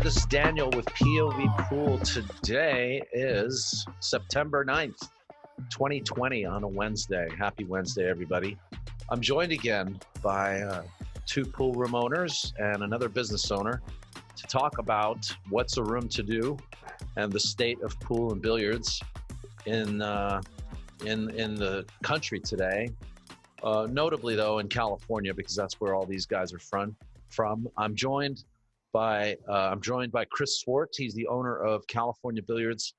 This is Daniel with POVPOOL. Today is September 9th, 2020 on a Wednesday. Happy Wednesday, everybody. I'm joined again by two pool room owners and another business owner to talk about what's a room to do and the state of pool and billiards in the country today. Notably, though, in California, because that's where all these guys are from. I'm joined by Chris Swart. He's the owner of California Billiards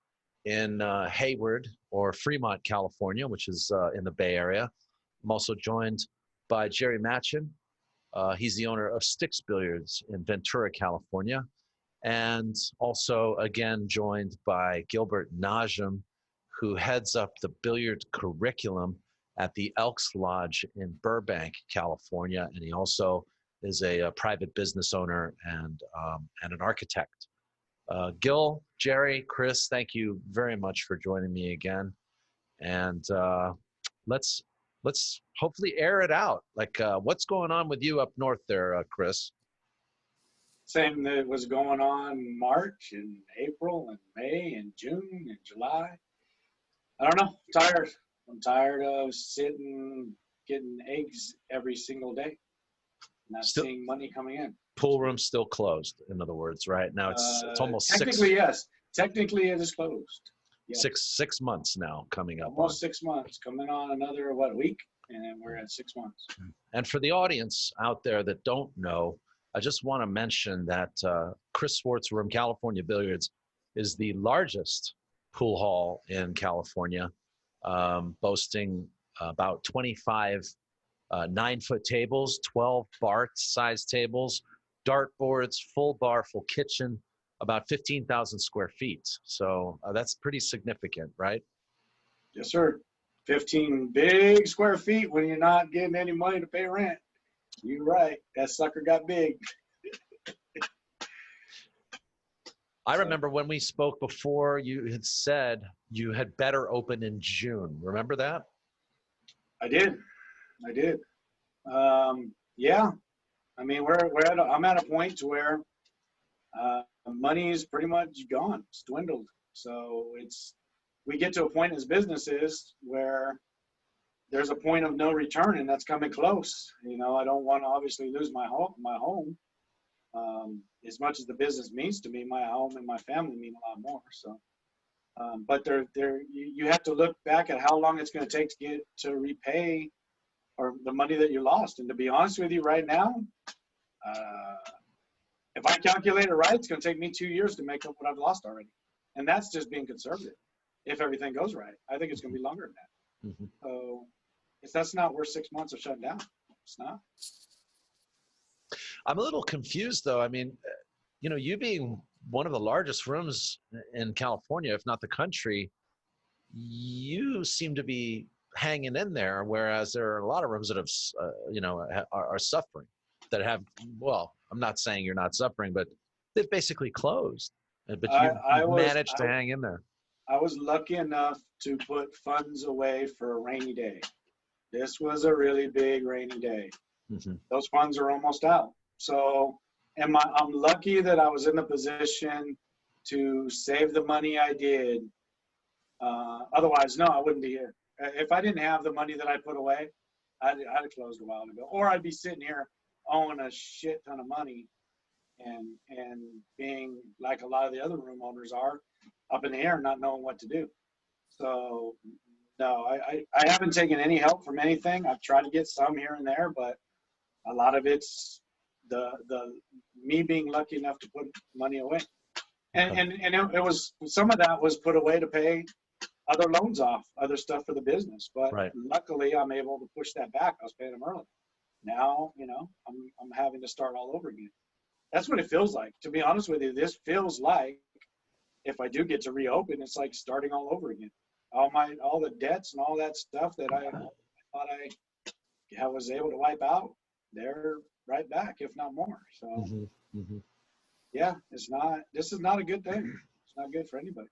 in Hayward or Fremont, California, which is in the Bay Area. I'm also joined by Jerry Matchin. He's the owner of Sticks Billiards in Ventura, California. And also, again, joined by Gilbert Najm, who heads up the billiard curriculum at the Elks Lodge in Burbank, California. And he also is a private business owner and an architect. Gil, Jerry, Chris, thank you very much for joining me again. And let's hopefully air it out. Like, what's going on with you up north there, Chris? Same that was going on in March and April and May and June and July. I don't know. I'm tired. I'm tired of sitting, getting eggs every single day. Not seeing money coming in. Pool room's still closed, in other words, right? Now it's almost technically, yes. Technically, it is closed. Yes. Six months now coming up. Almost 6 months. Coming on another, week? And then we're at 6 months. And for the audience out there that don't know, I just want to mention that Chris Swart's room, California Billiards, is the largest pool hall in California, boasting about 25 9-foot tables, 12 bar-sized tables, dartboards, full bar, full kitchen, about 15,000 square feet. So that's pretty significant, right? Yes, sir. 15 big square feet when you're not getting any money to pay rent. You're right. That sucker got big. I remember when we spoke before, you had said you had better open in June. Remember that? I did. Yeah. I mean, I'm at a point to where money is pretty much gone. It's dwindled. So we get to a point as businesses where there's a point of no return, and that's coming close. You know, I don't want to obviously lose my home. As much as the business means to me, my home and my family mean a lot more. So, but you have to look back at how long it's going to take to repay or the money that you lost. And to be honest with you right now, if I calculate it right, it's going to take me 2 years to make up what I've lost already. And that's just being conservative. If everything goes right, I think it's going to be longer than that. Mm-hmm. So that's not worth 6 months of shutting down. It's not. I'm a little confused, though. I mean, you know, you being one of the largest rooms in California, if not the country, you seem to be hanging in there, whereas there are a lot of rooms that have, are suffering, that have, well, I'm not saying you're not suffering, but they've basically closed. But you managed to hang in there. I was lucky enough to put funds away for a rainy day. This was a really big rainy day. Mm-hmm. Those funds are almost out. So I'm lucky that I was in the position to save the money I did. Otherwise, no, I wouldn't be here. If I didn't have the money that I put away, I'd have closed a while ago. Or I'd be sitting here owing a shit ton of money and being like a lot of the other room owners are, up in the air, not knowing what to do. So, no, I haven't taken any help from anything. I've tried to get some here and there, but a lot of it's me being lucky enough to put money away. And it was, some of that was put away to pay other loans off, other stuff for the business. But right. Luckily, I'm able to push that back. I was paying them early. Now, you know, I'm having to start all over again. That's what it feels like. To be honest with you, this feels like, if I do get to reopen, it's like starting all over again. All the debts and all that stuff that I thought I was able to wipe out, they're right back, if not more. So, yeah, this is not a good thing. It's not good for anybody.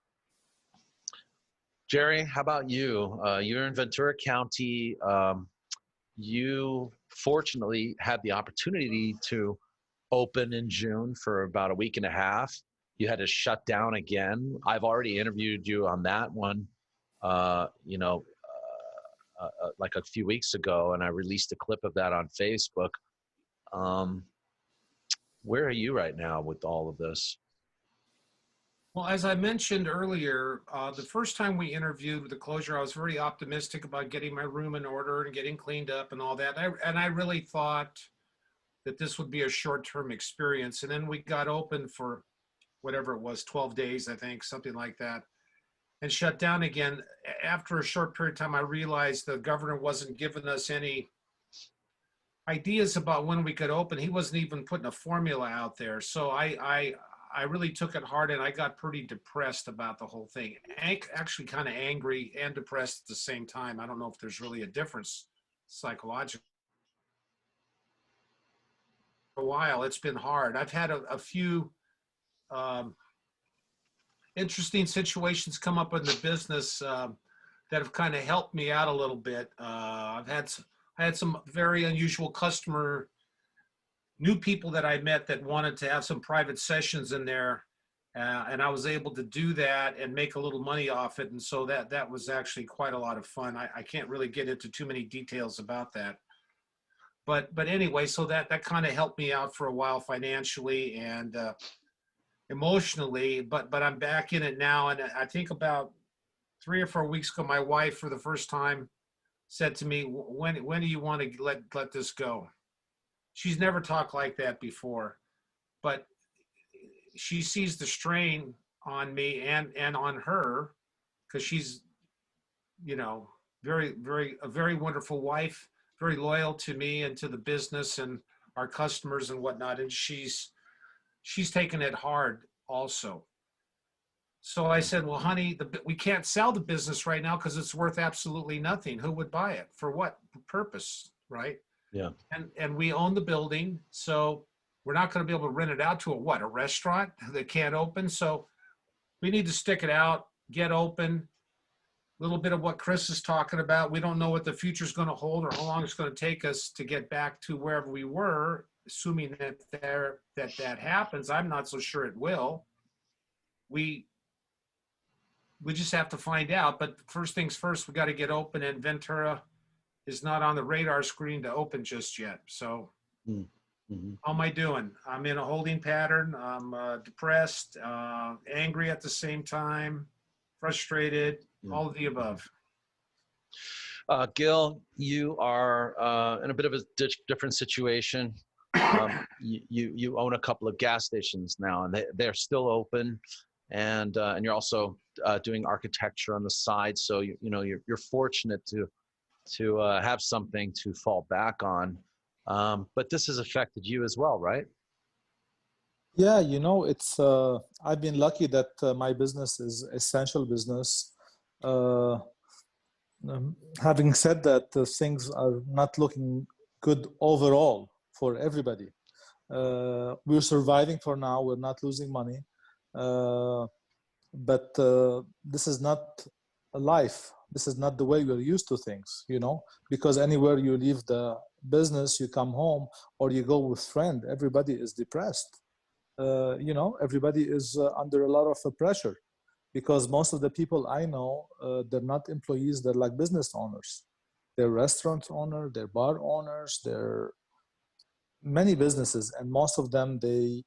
Jerry, how about you? You're in Ventura County. You fortunately had the opportunity to open in June for about a week and a half. You had to shut down again. I've already interviewed you on that one, like a few weeks ago, and I released a clip of that on Facebook. Where are you right now with all of this? Well, as I mentioned earlier, the first time we interviewed with the closure, I was very optimistic about getting my room in order and getting cleaned up and all that. And I really thought that this would be a short-term experience. And then we got open for whatever it was, 12 days, I think, something like that, and shut down again. After a short period of time, I realized the governor wasn't giving us any ideas about when we could open. He wasn't even putting a formula out there. So I really took it hard, and I got pretty depressed about the whole thing. Actually kind of angry and depressed at the same time. I don't know if there's really a difference psychologically. For a while, it's been hard. I've had a few interesting situations come up in the business that have kind of helped me out a little bit. I had some very unusual new people that I met that wanted to have some private sessions in there, and I was able to do that and make a little money off it. And so that was actually quite a lot of fun. I can't really get into too many details about that. But anyway, so that kind of helped me out for a while financially and emotionally, but I'm back in it now. And I think about 3 or 4 weeks ago, my wife, for the first time, said to me, when do you want to let this go? She's never talked like that before, but she sees the strain on me and on her, because she's, a very wonderful wife, very loyal to me and to the business and our customers and whatnot. And she's taken it hard also. So I said, well, honey, we can't sell the business right now because it's worth absolutely nothing. Who would buy it? For what purpose, right? Yeah. And we own the building, so we're not going to be able to rent it out to a restaurant that can't open. So we need to stick it out, get open. A little bit of what Chris is talking about. We don't know what the future is going to hold or how long it's going to take us to get back to wherever we were, assuming that happens. I'm not so sure it will. We just have to find out. But first things first, we got to get open, and Ventura is not on the radar screen to open just yet. So how am I doing? I'm in a holding pattern. I'm depressed, angry at the same time, frustrated, all of the above. Gil, you are in a bit of a different situation. You own a couple of gas stations now, and they're still open, and you're also doing architecture on the side. So you're fortunate to have something to fall back on. But this has affected you as well, right? Yeah, it's I've been lucky that my business is essential business. Having said that, things are not looking good overall for everybody. We're surviving for now. We're not losing money, but this is not a life. This is not the way we're used to things, because anywhere you leave the business, you come home or you go with friend, everybody is depressed. Everybody is under a lot of pressure, because most of the people I know, they're not employees, they're like business owners. They're restaurant owners, they're bar owners, they're many businesses, and most of them, they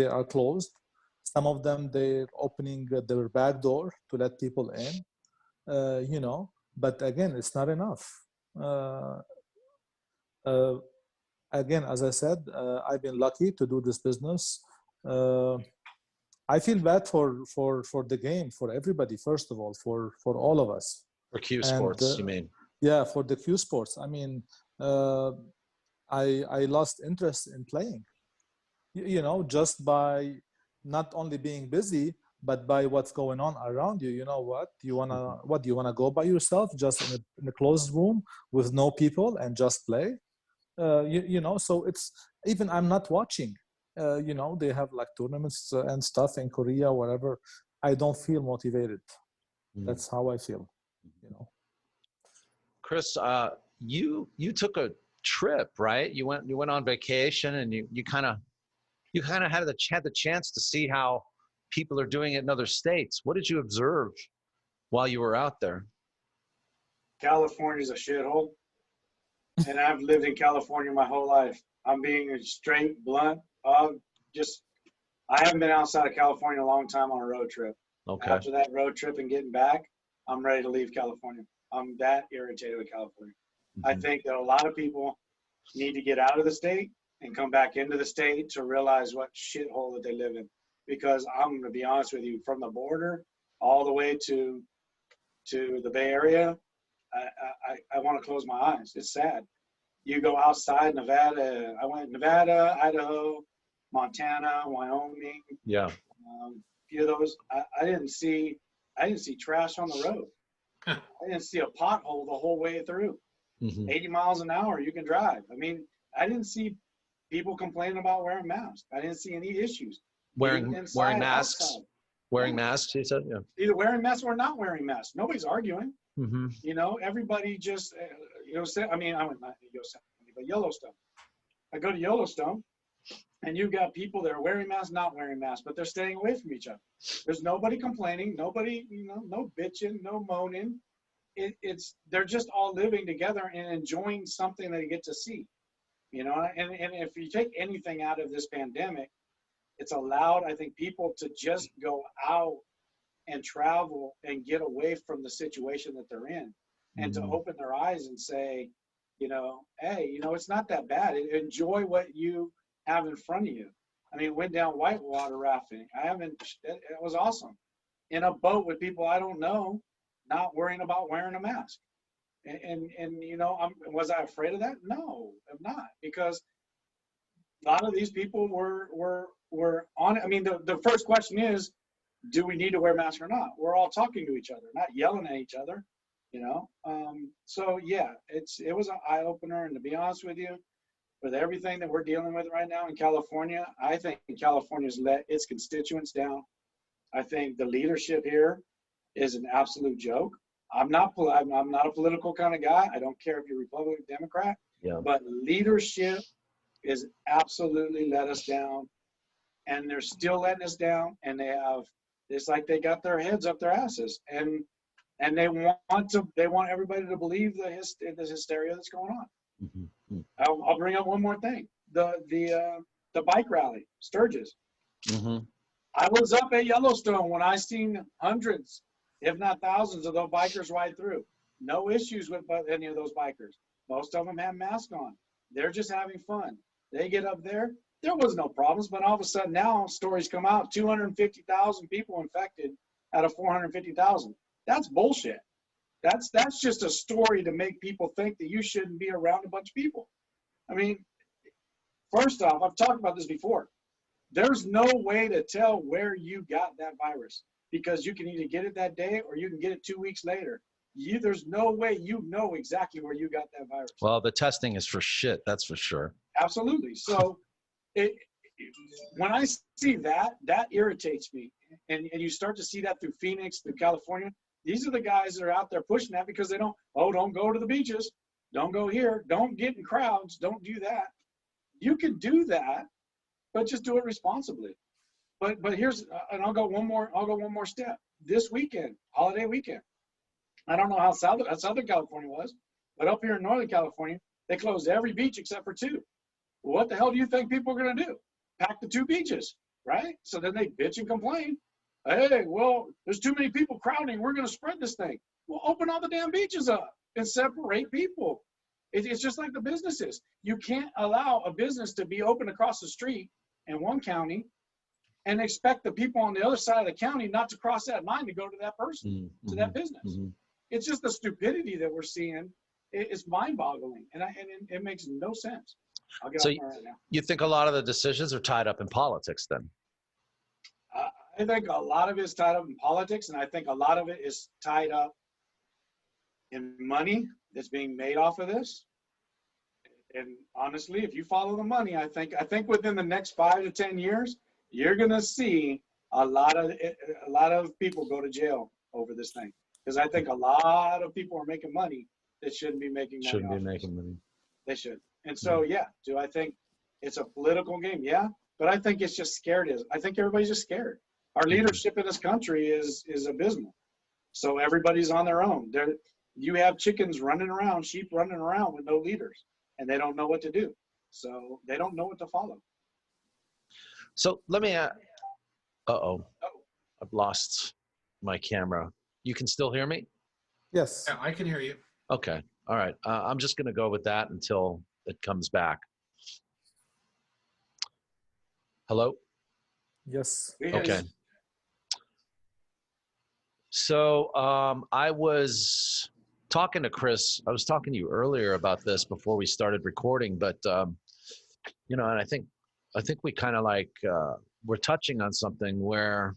are closed. Some of them, they're opening their back door to let people in, but again, it's not enough. Again, as I said, I've been lucky to do this business. I feel bad for the game, for everybody, first of all, for all of us. For Q Sports, you mean? Yeah, for the Q Sports. I mean, I lost interest in playing, just by not only being busy, but by what's going on around you. You know what? Do you wanna go by yourself, just in a closed room with no people and just play? So it's, even I'm not watching. They have like tournaments and stuff in Korea, whatever. I don't feel motivated. That's how I feel. Chris, you took a trip, right? You went on vacation, and you kind of you kind of had the chance to see how people are doing it in other states. What did you observe while you were out there? California's a shithole, and I've lived in California my whole life. I'm being straight, blunt. I haven't been outside of California a long time on a road trip. Okay. After that road trip and getting back, I'm ready to leave California. I'm that irritated with California. Mm-hmm. I think that a lot of people need to get out of the state and come back into the state to realize what shithole that they live in. Because I'm going to be honest with you, from the border all the way to the Bay Area, I want to close my eyes. It's sad. You go outside Nevada. I went Nevada, Idaho, Montana, Wyoming. Yeah. A few of those. I didn't see trash on the road. I didn't see a pothole the whole way through. Mm-hmm. 80 miles an hour you can drive. I mean, I didn't see people complaining about wearing masks. I didn't see any issues. Wearing masks. Outside. Wearing masks, you said? Yeah. Either wearing masks or not wearing masks. Nobody's arguing. Mm-hmm. You know, everybody just, I mean, I went not Yosemite, but Yellowstone. I go to Yellowstone, and you've got people that are wearing masks, not wearing masks, but they're staying away from each other. There's nobody complaining, nobody, no bitching, no moaning. They're just all living together and enjoying something they get to see. And if you take anything out of this pandemic, it's allowed, I think, people to just go out and travel and get away from the situation that they're in, and to open their eyes and say, hey, it's not that bad. Enjoy what you have in front of you. I mean, went down whitewater rafting. It was awesome. In a boat with people I don't know, not worrying about wearing a mask. And was I afraid of that? No, I'm not, because a lot of these people were on it. I mean, the first question is, do we need to wear masks or not? We're all talking to each other, not yelling at each other, So yeah, it was an eye opener. And to be honest with you, with everything that we're dealing with right now in California, I think California's let its constituents down. I think the leadership here is an absolute joke. I'm not a political kind of guy. I don't care if you're Republican, Democrat, but leadership is absolutely let us down, and they're still letting us down. And it's like they got their heads up their asses, and they want everybody to believe the hysteria that's going on. Mm-hmm. I'll bring up one more thing: the bike rally, Sturgis. Mm-hmm. I was up at Yellowstone when I seen hundreds, if not thousands, of those bikers ride through. No issues with any of those bikers. Most of them have masks on. They're just having fun. They get up there. There was no problems, but all of a sudden now stories come out, 250,000 people infected out of 450,000. That's bullshit. That's just a story to make people think that you shouldn't be around a bunch of people. I mean, first off, I've talked about this before. There's no way to tell where you got that virus, because you can either get it that day or you can get it 2 weeks later. There's no way you know exactly where you got that virus. Well, the testing is for shit, that's for sure. Absolutely. So when I see that irritates me. And you start to see that through Phoenix, through California. These are the guys that are out there pushing that because they don't go to the beaches. Don't go here. Don't get in crowds. Don't do that. You can do that, but just do it responsibly. But here's, and I'll go one more step. This weekend, holiday weekend, I don't know how Southern California was, but up here in Northern California, they closed every beach except for 2. What the hell do you think people are going to do? Pack the 2 beaches, right? So then they bitch and complain. Hey, well, there's too many people crowding. We're going to spread this thing. Well, open all the damn beaches up and separate people. It's just like the businesses. You can't allow a business to be open across the street in one county and expect the people on the other side of the county not to cross that line to go to that person, to that business. Mm-hmm. It's just the stupidity that we're seeing. It's mind-boggling, and it makes no sense. I'll get off right now. You think a lot of the decisions are tied up in politics then? I think a lot of it is tied up in politics, and I think a lot of it is tied up in money that's being made off of this. And honestly, if you follow the money, I think within the next 5 to 10 years, you're gonna see a lot of people go to jail over this thing, because I think a lot of people are making money that shouldn't be making money. Shouldn't be making money. They should. And so, yeah, do I think it's a political game? Yeah, But I think it's just scared. I think everybody's just scared. Our leadership in this country is abysmal. So everybody's on their own. You have chickens running around, sheep running around with no leaders, and they don't know what to do. So they don't know what to follow. So let me, uh-oh, I've lost my camera. You can still hear me? Yes. Yeah, I can hear you. Okay, all right. I'm just gonna go with that until it comes back. Hello? Yes. Okay. So I was talking to Chris. I was talking to you earlier about this before we started recording, but you know, and I think we kind of like we're touching on something where,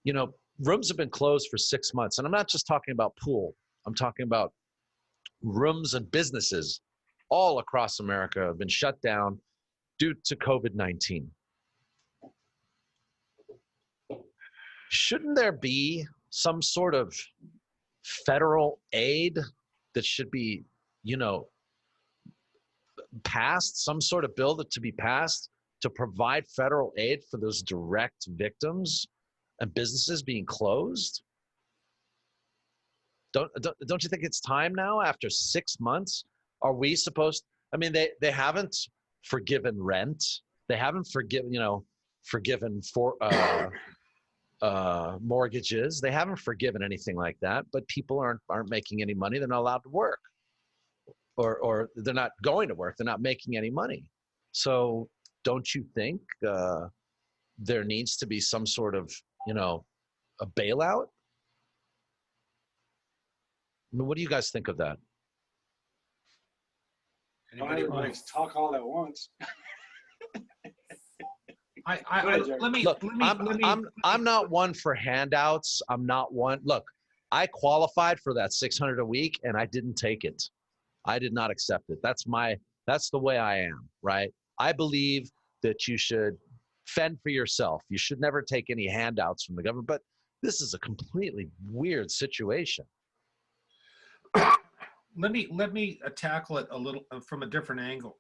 you know, rooms have been closed for 6 months, and I'm not just talking about pool. I'm talking about rooms and businesses all across America have been shut down due to COVID-19. Shouldn't there be some sort of federal aid that should be, you know, passed, some sort of bill that to be passed to provide federal aid for those direct victims and businesses being closed? Don't you think it's time now after 6 months? Are we supposed, I mean, they haven't forgiven rent. They haven't forgiven for mortgages. They haven't forgiven anything like that, but people aren't making any money. They're not allowed to work, or they're not going to work. They're not making any money. So don't you think there needs to be some sort of, you know, a bailout? I mean, what do you guys think of that? Don't everybody talk all at once. I'm not one for handouts. I'm not one. Look, I qualified for that $600 a week and I didn't take it. I did not accept it. That's the way I am, right? I believe that you should fend for yourself. You should never take any handouts from the government, but this is a completely weird situation. Let me tackle it a little from a different angle.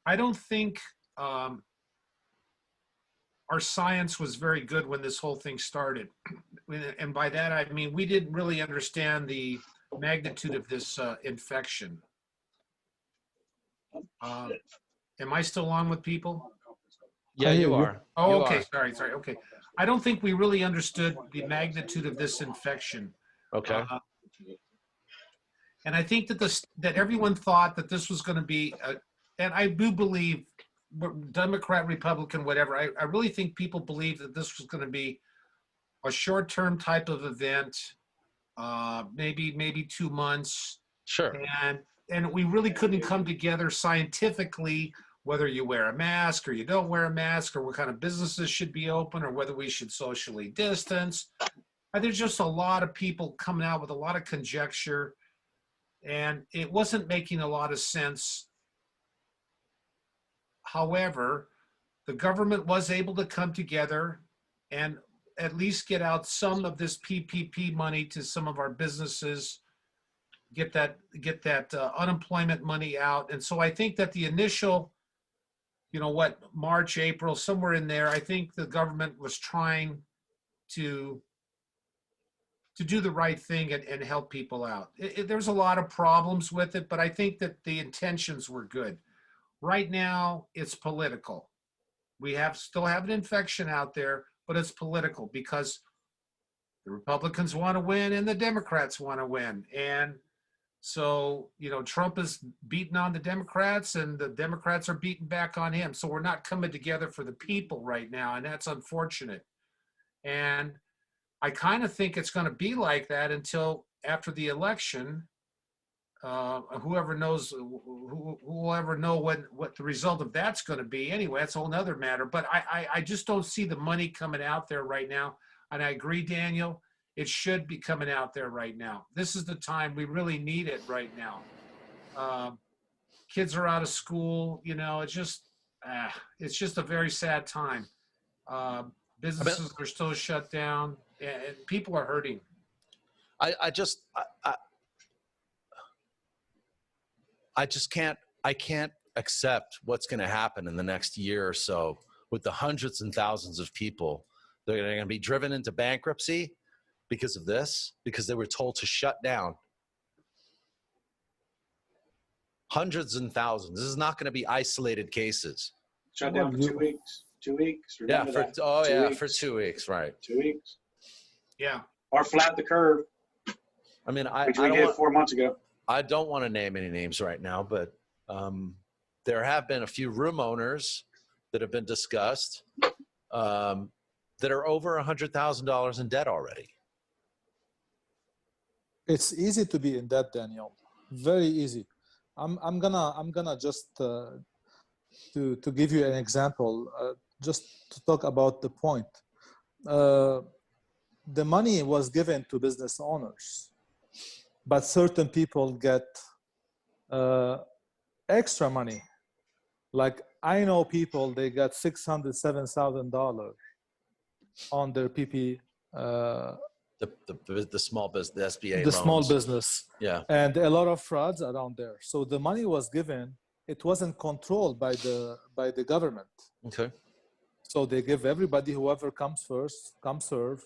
I don't think our science was very good when this whole thing started. And by that, I mean, we didn't really understand the magnitude of this infection. Am I still on with people? Yeah, you are. Oh, you okay. are. Sorry. Okay. I don't think we really understood the magnitude of this infection. Okay. And I think that everyone thought that this was going to be, and I do believe, Democrat, Republican, whatever, I really think people believe that this was going to be a short-term type of event, maybe 2 months. Sure. And we really couldn't come together scientifically, whether you wear a mask or you don't wear a mask, or what kind of businesses should be open, or whether we should socially distance. There's just a lot of people coming out with a lot of conjecture, and it wasn't making a lot of sense. However, the government was able to come together and at least get out some of this PPP money to some of our businesses, get that unemployment money out. And so I think that the initial, March, April, somewhere in there, I think the government was trying to do the right thing and help people out. There's a lot of problems with it, but I think that the intentions were good. Right now, it's political. We still have an infection out there, but it's political because the Republicans want to win and the Democrats want to win. And so, Trump is beating on the Democrats and the Democrats are beating back on him. So we're not coming together for the people right now, and that's unfortunate. And I kind of think it's going to be like that until after the election. Whoever knows, who will ever know what the result of that's going to be. Anyway, that's a whole nother matter. But I just don't see the money coming out there right now. And I agree, Daniel, it should be coming out there right now. This is the time we really need it right now. Kids are out of school. It's just a very sad time. Businesses are still shut down, and people are hurting. I can't accept what's going to happen in the next year or so with the hundreds and thousands of people that are going to be driven into bankruptcy because of this, because they were told to shut down. Hundreds and thousands. This is not going to be isolated cases. Shut down for 2 weeks. 2 weeks. Yeah, Remember for 2 weeks, right? 2 weeks. Yeah. Or flat the curve, I mean, which we did 4 months ago. I don't want to name any names right now, but there have been a few room owners that have been discussed that are over $100,000 in debt already. It's easy to be in debt, Daniel. Very easy. I'm gonna just to give you an example, just to talk about the point. The money was given to business owners, but certain people get extra money. Like I know people, they got $600,000, $7,000 on their PP. The small business, the SBA the loans. small business. Yeah. And a lot of frauds around there. So the money was given. It wasn't controlled by the government. Okay. So they give everybody, whoever comes first, come serve.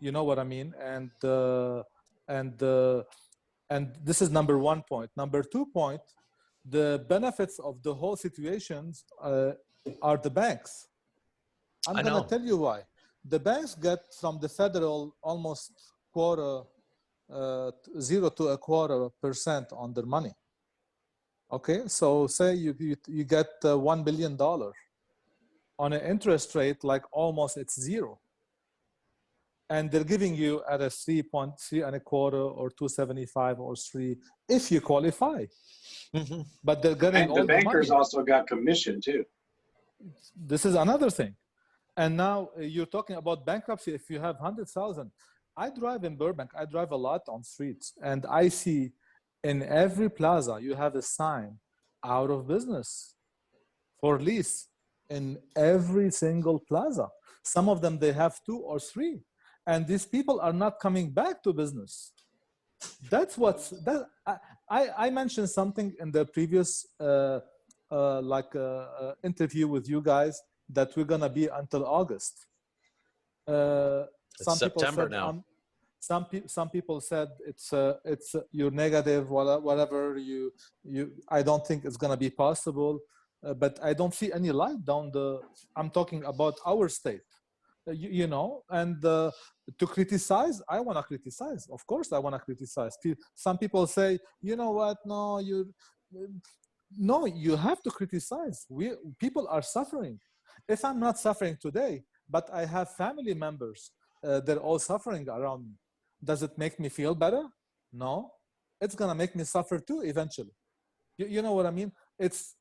You know what I mean? And this is number 1 point. Number 2 point, the benefits of the whole situations are the banks. I'm going to tell you why. The banks get from the federal almost 0.25% to 0.25% on their money. Okay, so say you get $1 billion on an interest rate like almost it's zero, and they're giving you at a 3.325 or 2.75 or 3 if you qualify. Mm-hmm. But they're getting all the bankers money. Also got commission too. This is another thing. And now you're talking about bankruptcy. If you have 100,000, I drive in Burbank. I drive a lot on streets, and I see in every plaza you have a sign, out of business, for lease, in every single plaza. Some of them, they have 2 or 3, and these people are not coming back to business. That's what's that. I mentioned something in the previous interview with you guys, that we're gonna be until August. It's September now. Some people said it's you're negative, whatever you. I don't think it's gonna be possible, but I don't see any light down the. I'm talking about our state, you know, and to criticize. I want to criticize. Of course, I want to criticize. Some people say, you know what? No, you have to criticize. People are suffering. If I'm not suffering today, but I have family members, they're all suffering around me. Does it make me feel better? No, it's gonna make me suffer too eventually. You know what I mean? It's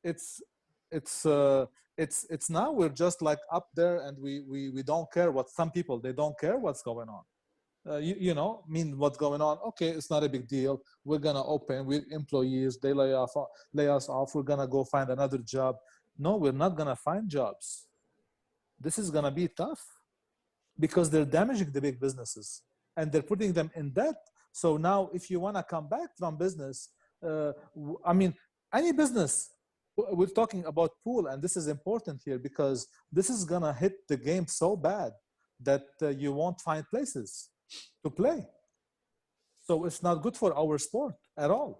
now we're just like up there, and we don't care what some people, they don't care what's going on. You know, what's going on? Okay, it's not a big deal. We're gonna open. We're employees. They lay us off. We're gonna go find another job. No, we're not gonna find jobs. This is gonna be tough because they're damaging the big businesses and they're putting them in debt. So now, if you wanna come back from business, any business. We're talking about pool, and this is important here because this is gonna hit the game so bad that you won't find places to play. So it's not good for our sport at all.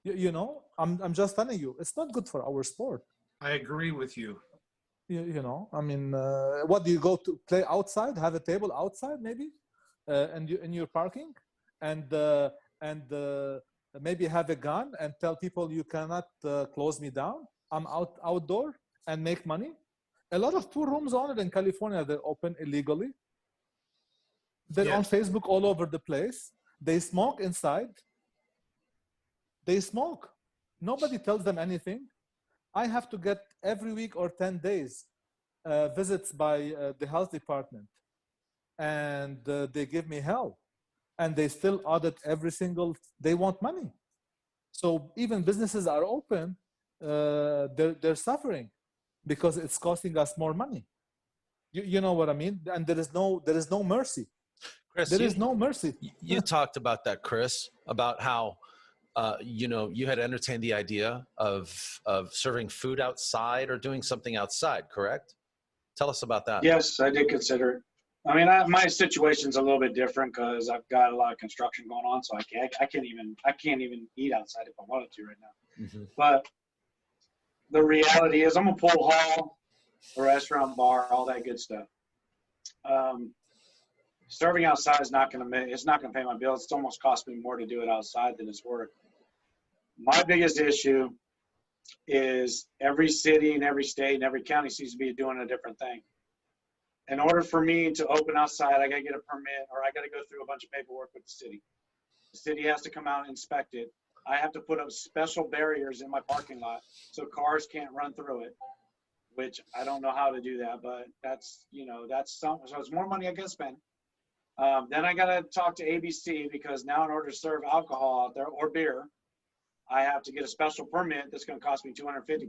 You know, I'm just telling you, it's not good for our sport. I agree with you. You know, what do you go to play outside? Have a table outside, maybe, and in your parking, and maybe have a gun and tell people you cannot close me down. I'm outdoor and make money. A lot of pool rooms on it in California, they're open illegally. They're on Facebook all over the place. They smoke inside. They smoke. Nobody tells them anything. I have to get every week or 10 days visits by the health department. And they give me hell. And they still audit they want money. So even businesses are open, they're suffering because it's costing us more money. You know what I mean? And there is no mercy. Chris, there is no mercy. You talked about that, Chris, about how you had entertained the idea of serving food outside or doing something outside, correct? Tell us about that. Yes, I did consider it. I mean, my situation's a little bit different because I've got a lot of construction going on, so I can't even eat outside if I wanted to right now. Mm-hmm. But the reality is, I'm a pool hall, a restaurant, bar, all that good stuff. Serving outside is not going to pay my bills. It's almost cost me more to do it outside than it's worth. My biggest issue is every city and every state and every county seems to be doing a different thing. In order for me to open outside, I got to get a permit, or I got to go through a bunch of paperwork with the city. The city has to come out and inspect it. I have to put up special barriers in my parking lot so cars can't run through it, which I don't know how to do that, but that's something. So it's more money I got to spend. Then I got to talk to ABC, because now in order to serve alcohol out there or beer, I have to get a special permit that's going to cost me $250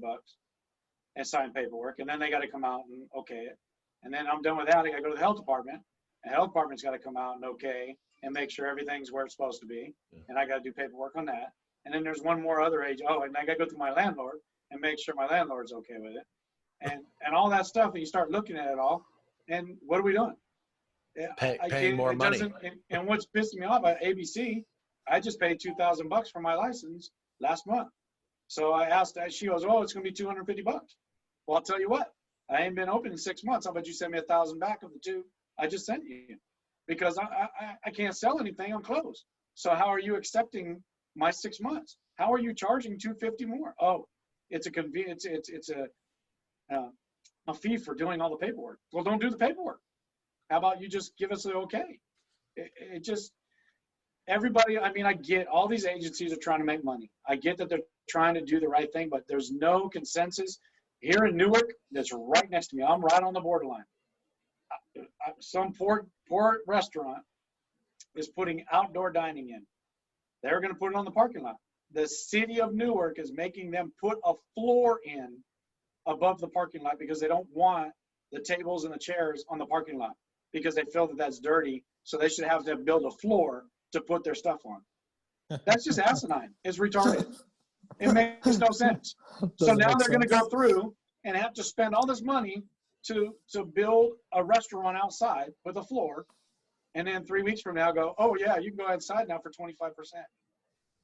and sign paperwork. And then they got to come out and okay it. And then I'm done with that. I got to go to the health department. The health department's got to come out and okay and make sure everything's where it's supposed to be. And I got to do paperwork on that. And then there's one more other age. Oh, and I got to go through my landlord and make sure my landlord's okay with it. And all that stuff. And you start looking at it all. And what are we doing? Paying more money. And what's pissing me off at ABC, I just paid $2,000 for my license last month. So I asked her, she goes, oh, it's going to be $250. Well, I'll tell you what, I ain't been open in 6 months. How about you send me $1,000 back of the two I just sent you? Because I can't sell anything. I'm closed. So how are you accepting my 6 months? How are you charging $250 more? Oh, it's a convenience. It's a fee for doing all the paperwork. Well, don't do the paperwork. How about you just give us the okay? It just, everybody, I mean, I get all these agencies are trying to make money. I get that they're trying to do the right thing, but there's no consensus. Here in Newark, that's right next to me. I'm right on the borderline. Some poor restaurant is putting outdoor dining in. They're going to put it on the parking lot. The city of Newark is making them put a floor in above the parking lot because they don't want the tables and the chairs on the parking lot because they feel that that's dirty. So they should have to build a floor to put their stuff on. That's just asinine. It's retarded. It makes no sense. So now they're going to go through and have to spend all this money to build a restaurant outside with a floor. And then 3 weeks from now go, oh yeah, you can go outside now for 25%.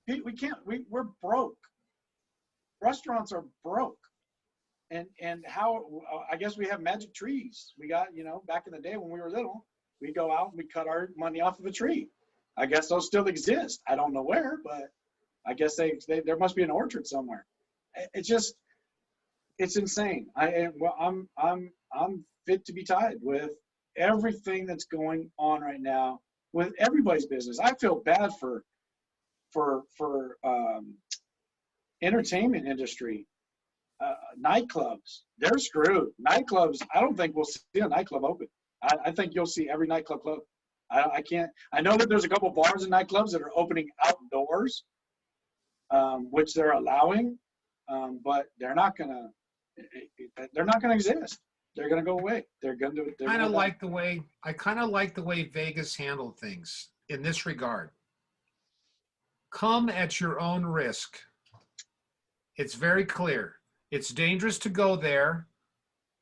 We can't, we're broke. Restaurants are broke. And how, I guess we have magic trees. We got, back in the day when we were little, we go out and we cut our money off of a tree. I guess those still exist. I don't know where, but I guess there must be an orchard somewhere. It's insane. I'm fit to be tied with everything that's going on right now with everybody's business. I feel bad for entertainment industry. Nightclubs, they're screwed. Nightclubs, I don't think we'll see a nightclub open. I think you'll see every nightclub closed. I know that there's a couple bars and nightclubs that are opening outdoors, which they're allowing, but they're not gonna exist. They're gonna go away. I kind of like the way Vegas handled things in this regard. Come at your own risk. It's very clear. It's dangerous to go there.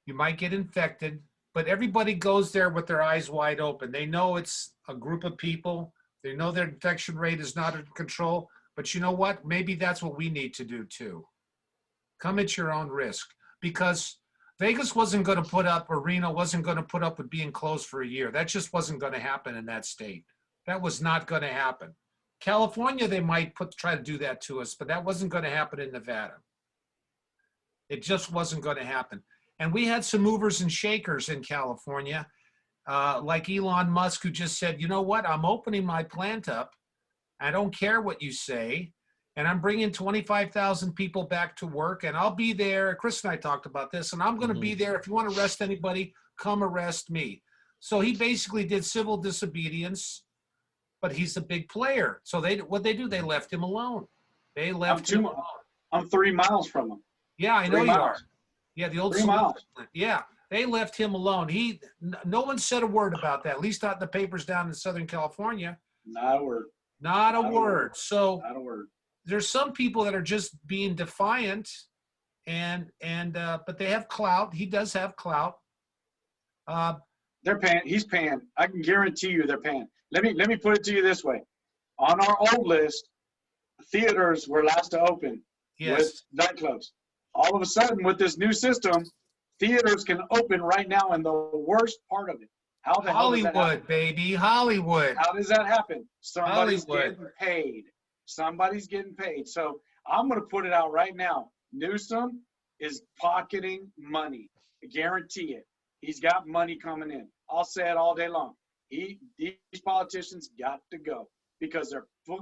You might get infected, but everybody goes there with their eyes wide open. They know it's a group of people. They know their infection rate is not under control, but you know what? Maybe that's what we need to do too. Come at your own risk, because Vegas wasn't going to put up, or Reno wasn't going to put up with being closed for a year. That just wasn't going to happen in that state. That was not going to happen. California, they might try to do that to us, but that wasn't going to happen in Nevada. It just wasn't going to happen. And we had some movers and shakers in California, like Elon Musk, who just said, you know what, I'm opening my plant up. I don't care what you say. And I'm bringing 25,000 people back to work, and I'll be there. Chris and I talked about this, and I'm going to be there. If you want to arrest anybody, come arrest me. So he basically did civil disobedience, but he's a big player. So what they do, they left him alone. They left him alone. I'm 3 miles from him. Yeah, I know you are. Yeah, the old 3 miles. Yeah, they left him alone. No one said a word about that, at least not in the papers down in Southern California. Not a word. Not a word. So not a word. There's some people that are just being defiant, but they have clout. He does have clout. They're paying. He's paying. I can guarantee you they're paying. Let me put it to you this way. On our old list, theaters were last to open with nightclubs. All of a sudden, with this new system, theaters can open right now, and the worst part of it. How the hell does that happen? Hollywood, baby, Hollywood. How does that happen? Somebody's getting paid. Somebody's getting paid. So I'm going to put it out right now. Newsom is pocketing money. I guarantee it. He's got money coming in. I'll say it all day long. These politicians got to go because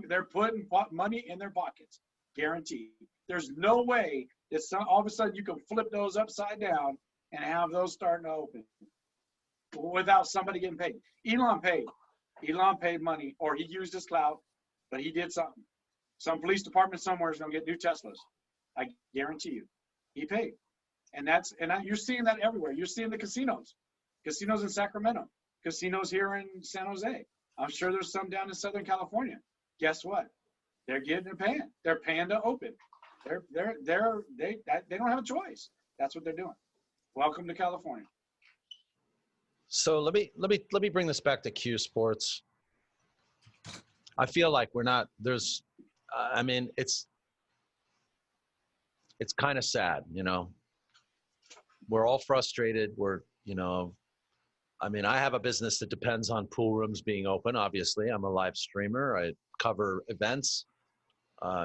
they're putting money in their pockets. Guaranteed. There's no way that all of a sudden you can flip those upside down and have those starting to open without somebody getting paid. Elon paid money, or he used his clout, but he did something. Some police department somewhere is going to get new Teslas. I guarantee you. He paid. And you're seeing that everywhere. You're seeing the casinos in Sacramento, casinos here in San Jose. I'm sure there's some down in Southern California. Guess what? They're paying. They're paying to open. They don't have a choice. That's what they're doing. Welcome to California. So let me bring this back to Q Sports. I feel like it's kind of sad, you know. We're all frustrated. I have a business that depends on pool rooms being open. Obviously, I'm a live streamer. I cover events.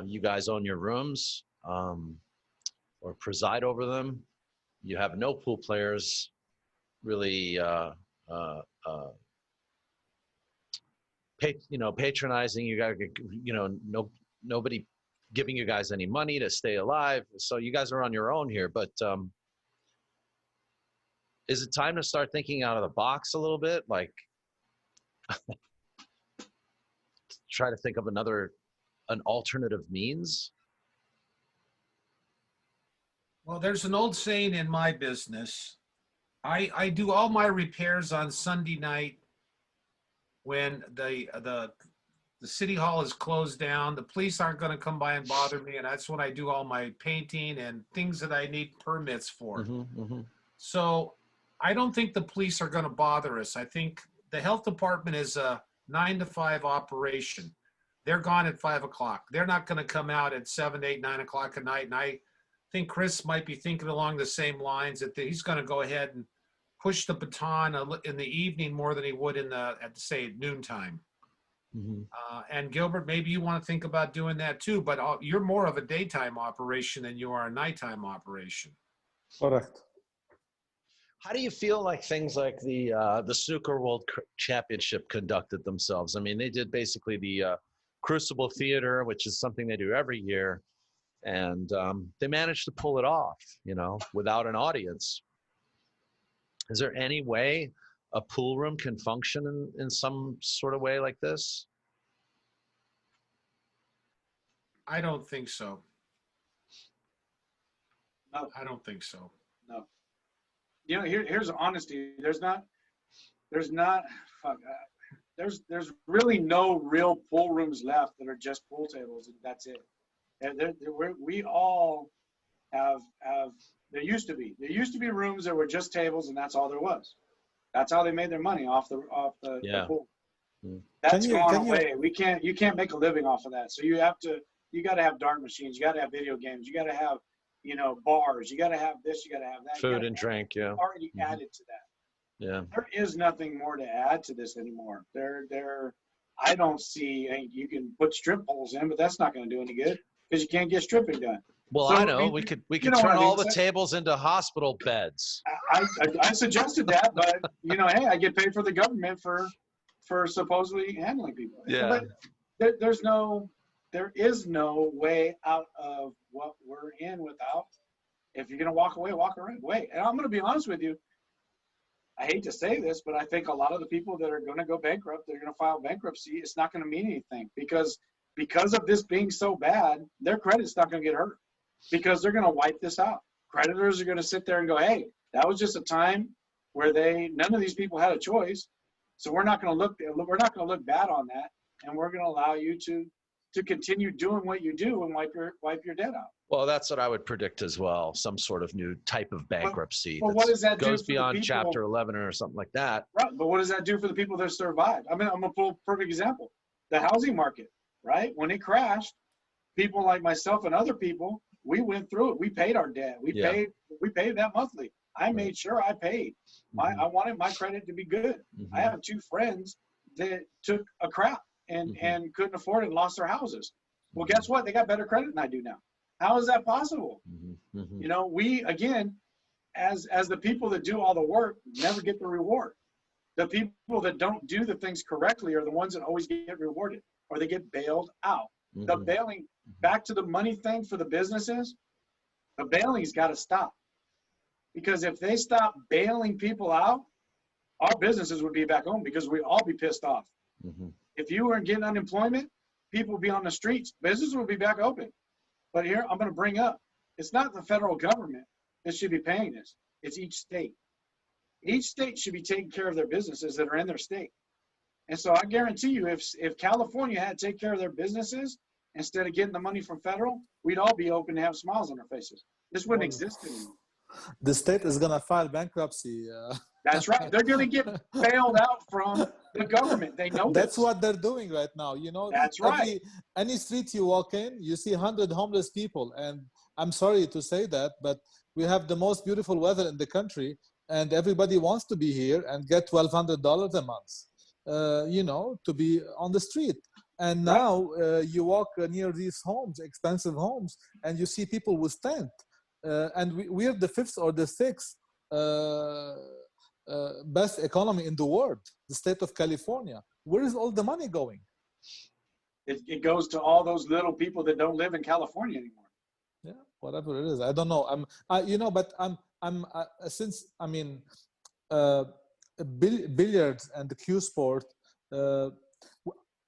You guys own your rooms or preside over them. You have no pool players really patronizing you guys, nobody giving you guys any money to stay alive. So you guys are on your own here, but is it time to start thinking out of the box a little bit? Like try to think of an alternative means? Well, there's an old saying in my business. I do all my repairs on Sunday night when the city hall is closed down. The police aren't going to come by and bother me, and that's when I do all my painting and things that I need permits for. So I don't think the police are going to bother us. I think the health department is a 9 to 5 operation. They're gone at 5 o'clock. They're not going to come out at 7, 8, 9 o'clock at night. And I think Chris might be thinking along the same lines that he's going to go ahead and push the baton in the evening more than he would at noontime. And Gilbert, maybe you want to think about doing that too, but you're more of a daytime operation than you are a nighttime operation. Correct. How do you feel like things like the Snooker World Championship conducted themselves? I mean, they did basically the Crucible Theater, which is something they do every year, and they managed to pull it off, without an audience. Is there any way a pool room can function in some sort of way like this? I don't think so. No. I don't think so. No. Here's honesty. There's really no real pool rooms left that are just pool tables, and that's it. And we all have. There used to be rooms that were just tables, and that's all there was. That's how they made their money off the pool. That's gone away. You can't make a living off of that. So you got to have dart machines. You got to have video games. You got to have bars. You got to have this. You got to have that. Food and drink. Yeah. Already added to that. Yeah. There is nothing more to add to this anymore. I don't see. You can put strip poles in, but that's not going to do any good because you can't get stripping done. Well, so, I know we could turn all the tables into hospital beds. I suggested that, but hey, I get paid for the government for supposedly handling people. Yeah. But there is no way out of what we're in without. If you're gonna walk away, walk away. And I'm gonna be honest with you. I hate to say this, but I think a lot of the people that are gonna go bankrupt, they're gonna file bankruptcy. It's not gonna mean anything because of this being so bad, their credit's not gonna get hurt. Because they're going to wipe this out. Creditors are going to sit there and go, hey, that was just a time where none of these people had a choice. So we're not going to look bad on that. And we're going to allow you to to continue doing what you do and wipe your debt out. Well, that's what I would predict as well. Some sort of new type of bankruptcy But what does that do goes for the beyond people? Chapter 11 or something like that. Right, but what does that do for the people that survived? I mean, I'm gonna pull a perfect example. The housing market, right? When it crashed, people like myself and other people, we went through it. We paid our debt. We paid that monthly. I made sure I paid. I wanted my credit to be good. I have 2 friends that took a crap and couldn't afford it and lost their houses. Well, guess what? They got better credit than I do now. How is that possible? You know, we, again, as the people that do all the work, never get the reward. The people that don't do the things correctly are the ones that always get rewarded, or they get bailed out. The bailing, back to the money thing for the businesses, the bailing's got to stop. Because if they stop bailing people out, our businesses would be back home because we'd all be pissed off. If you weren't getting unemployment, people would be on the streets. Businesses would be back open. But here, I'm going to bring up, it's not the federal government that should be paying this. It's each state. Each state should be taking care of their businesses that are in their state. And so I guarantee you, if California had to take care of their businesses instead of getting the money from federal, we'd all be open to have smiles on our faces. This wouldn't exist anymore. The state is going to file bankruptcy. That's right. They're going to get bailed out from the government. They know that's this. what they're doing right now. You know, that's right. Any street you walk in, you see 100 homeless people. And I'm sorry to say that, but we have the most beautiful weather in the country, and everybody wants to be here and get $1,200 a month, you know, to be on the street. And now you walk near these homes, expensive homes, and you see people with tent. And we're the 5th or the 6th best economy in the world, the state of California. Where is all the money going? It goes to all those little people that don't live in California anymore. Yeah, whatever it is, I don't know. You know, but since I mean, billiards and the cue sport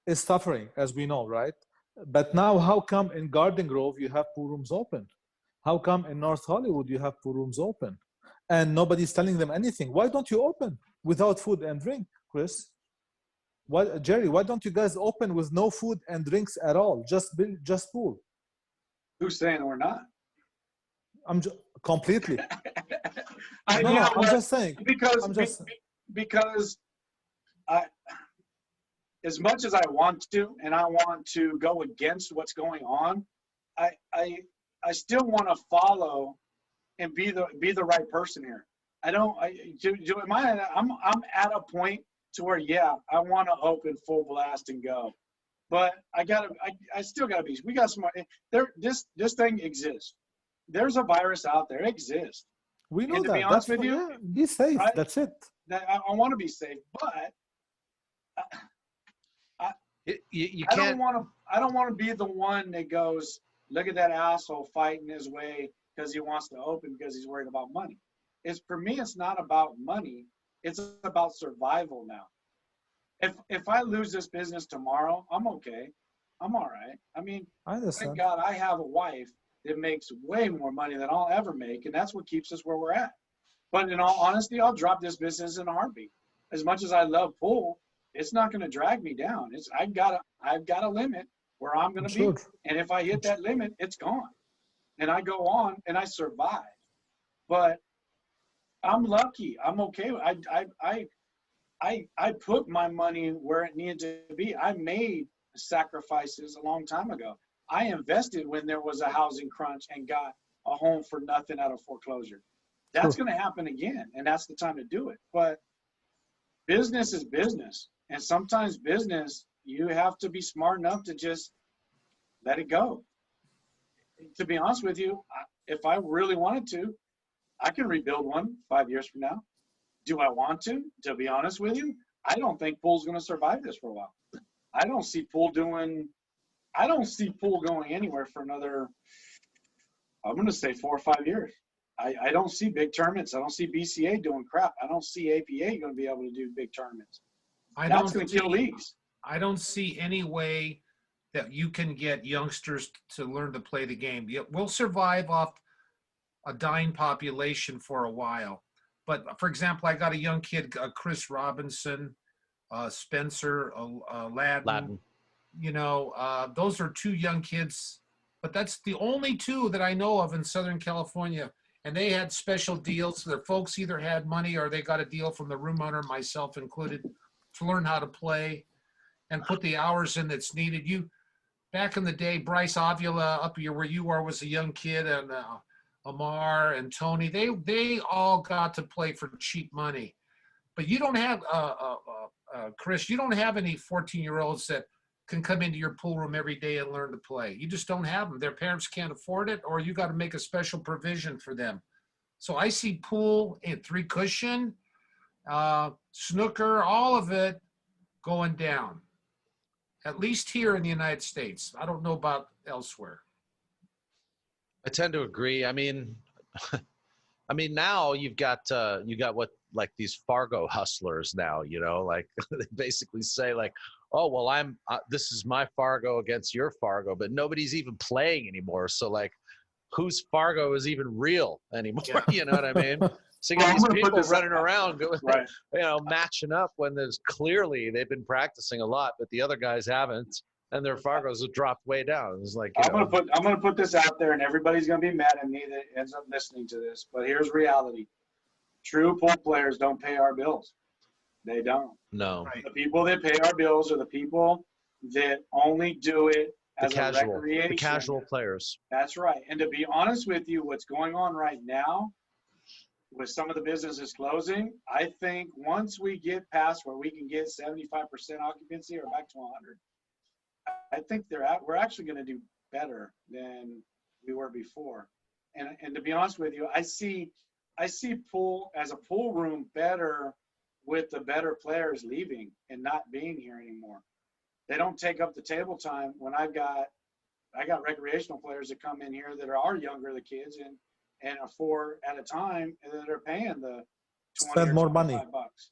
is suffering, as we know, right? But now, how come in Garden Grove you have pool rooms open? How come in North Hollywood you have pool rooms open? And nobody's telling them anything. Why don't you open without food and drink, Chris? Jerry, why don't you guys open with no food and drinks at all? Just pool. Who's saying we're not? I'm completely. I'm just saying. Because as much as I want to, and I want to go against what's going on, I still want to follow and be the right person here. I'm at a point to where, yeah, I want to open full blast and go, but I still gotta be. We got some. This thing exists. There's a virus out there. It exists. We know and to that. be honest with you, yeah, be safe. Right? That's it. I want to be safe, but I don't want to be the one that goes, look at that asshole fighting his way because he wants to open because he's worried about money. For me, it's not about money. It's about survival now. If I lose this business tomorrow, I'm okay. I'm all right. I mean, thank God I have a wife that makes way more money than I'll ever make, and that's what keeps us where we're at. But in all honesty, I'll drop this business in a heartbeat. As much as I love pool, it's not going to drag me down. I've got a limit where I'm going to be, and if I hit that limit, it's gone. And I go on and I survive. But I'm lucky. I'm okay. I put my money where it needed to be. I made sacrifices a long time ago. I invested when there was a housing crunch and got a home for nothing out of foreclosure. That's going to happen again, and that's the time to do it. But business is business, and sometimes business, you have to be smart enough to just let it go. To be honest with you, if I really wanted to, I can rebuild one 5 years from now. Do I want to? To be honest with you, I don't think pool's going to survive this for a while. I don't see pool going anywhere for another, I'm going to say 4 or 5 years. I don't see big tournaments. I don't see BCA doing crap. I don't see APA going to be able to do big tournaments. That's going to kill leagues. I don't see any way that you can get youngsters to learn to play the game. We'll survive off a dying population for a while. But for example, I got a young kid, Chris Robinson, Spencer, Ladden. those are two young kids, but that's the only two that I know of in Southern California. And they had special deals. Their folks either had money or they got a deal from the room owner, myself included, to learn how to play and put the hours in that's needed. Back in the day, Bryce Avila up here where you are was a young kid, and Amar and Tony, they all got to play for cheap money. But you don't have, Chris, you don't have any 14-year-olds that can come into your pool room every day and learn to play. You just don't have them. Their parents can't afford it, or you got to make a special provision for them. So I see pool and 3-cushion, snooker, all of it going down, at least here in the United States. I don't know about elsewhere. I tend to agree. I mean, now you got what, like these Fargo hustlers now, like they basically say like, oh, well, this is my Fargo against your Fargo, but nobody's even playing anymore. So like, whose Fargo is even real anymore? Yeah. You know what I mean? So you got these people running around, right, matching up when there's clearly they've been practicing a lot, but the other guys haven't, and their Fargos have dropped way down. It's like, I'm gonna put this out there, and everybody's gonna be mad at me that ends up listening to this. But here's reality: true pool players don't pay our bills. They don't. No. Right. The people that pay our bills are the people that only do it as a recreation. The casual players. That's right. And to be honest with you, what's going on right now with some of the businesses closing, I think once we get past where we can get 75% occupancy or back to 100, I think we're actually going to do better than we were before. And to be honest with you, I see pool as a pool room better with the better players leaving and not being here anymore. They don't take up the table time when I got recreational players that come in here that are younger, the kids, and are 4 at a time, and that are paying the 20 spend more money bucks.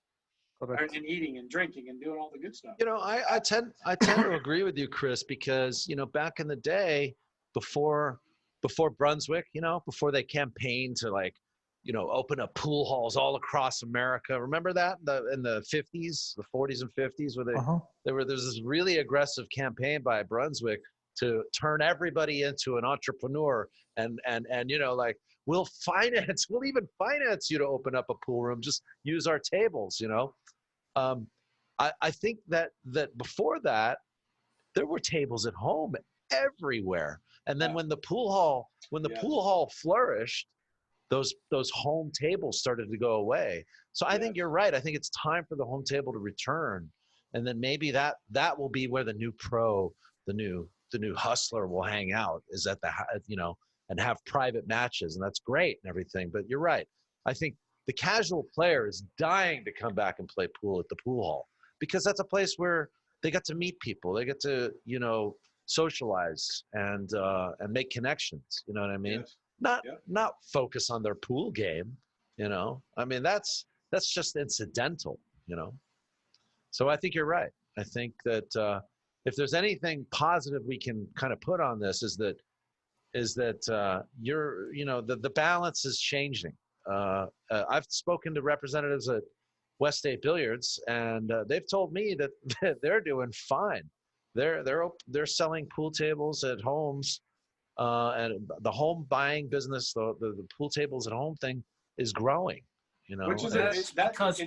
Correct. And eating and drinking and doing all the good stuff. I tend to agree with you, Chris, because back in the day, before Brunswick, before they campaigned to like, open up pool halls all across America. Remember that in the 50s, the 40s and 50s, where there's this really aggressive campaign by Brunswick to turn everybody into an entrepreneur, and like, we'll even finance you to open up a pool room. Just use our tables. I think that before that, there were tables at home everywhere, and then when the pool hall flourished, those home tables started to go away. So I think you're right. I think it's time for the home table to return, and then maybe that will be where the new pro, the new hustler will hang out, is at the and have private matches, and that's great and everything. But you're right. I think the casual player is dying to come back and play pool at the pool hall, because that's a place where they get to meet people, they get to socialize and make connections. You know what I mean? Yes. Not focus on their pool game, I mean, that's just incidental, So I think you're right. I think that if there's anything positive we can kind of put on this is that the balance is changing. I've spoken to representatives at West State Billiards, and they've told me that they're doing fine. They're selling pool tables at homes. And the home buying business, the pool tables at home thing is growing, Which is that's because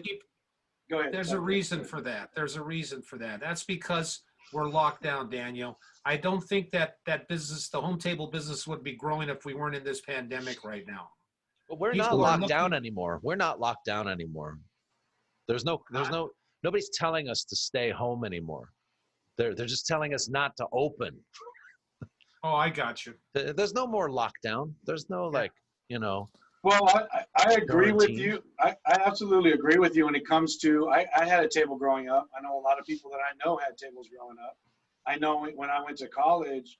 go ahead. There's a reason for that. That's because we're locked down, Daniel. I don't think that business, the home table business, would be growing if we weren't in this pandemic right now. But we're not locked down anymore. We're not locked down anymore. Nobody's telling us to stay home anymore. They're just telling us not to open. Oh, I got you. There's no more lockdown. There's no Well, I agree with you. I absolutely agree with you when it comes to, I had a table growing up. I know a lot of people that I know had tables growing up. I know when I went to college,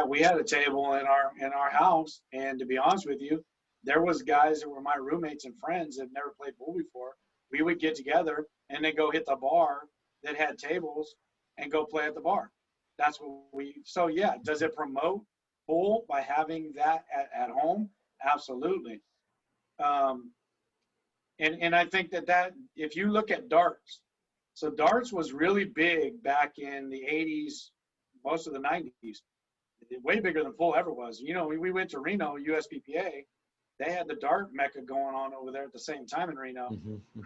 we had a table in our house, and to be honest with you, there was guys that were my roommates and friends that never played pool before. We would get together and then go hit the bar that had tables and go play at the bar. That's what so yeah, does it promote pool by having that at home? Absolutely. And I think that if you look at darts, So darts was really big back in the 80s, most of the 90s. Way bigger than pool ever was. You know, we went to Reno, USPPA. They had the dart mecca going on over there at the same time in Reno.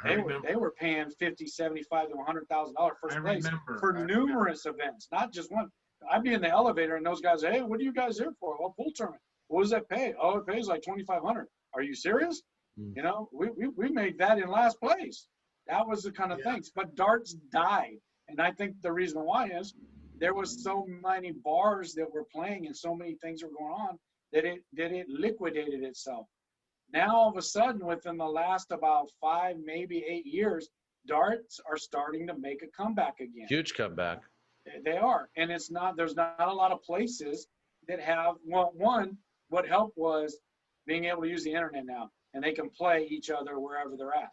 They were paying $50, $75 to $100,000 first place for numerous events, not just one. I'd be in the elevator and those guys, hey, what are you guys here for? Well, pool tournament. What does that pay? Oh, it pays like $2,500. Are you serious? You know, we made that in last place. That was the kind of things. But darts died, and I think the reason why is there was so many bars that were playing and so many things were going on that it liquidated itself. Now all of a sudden, within the last about 5, maybe 8 years, darts are starting to make a comeback again. Huge comeback. They are, and there's not a lot of places that have. Well, one, what helped was being able to use the internet now, and they can play each other wherever they're at.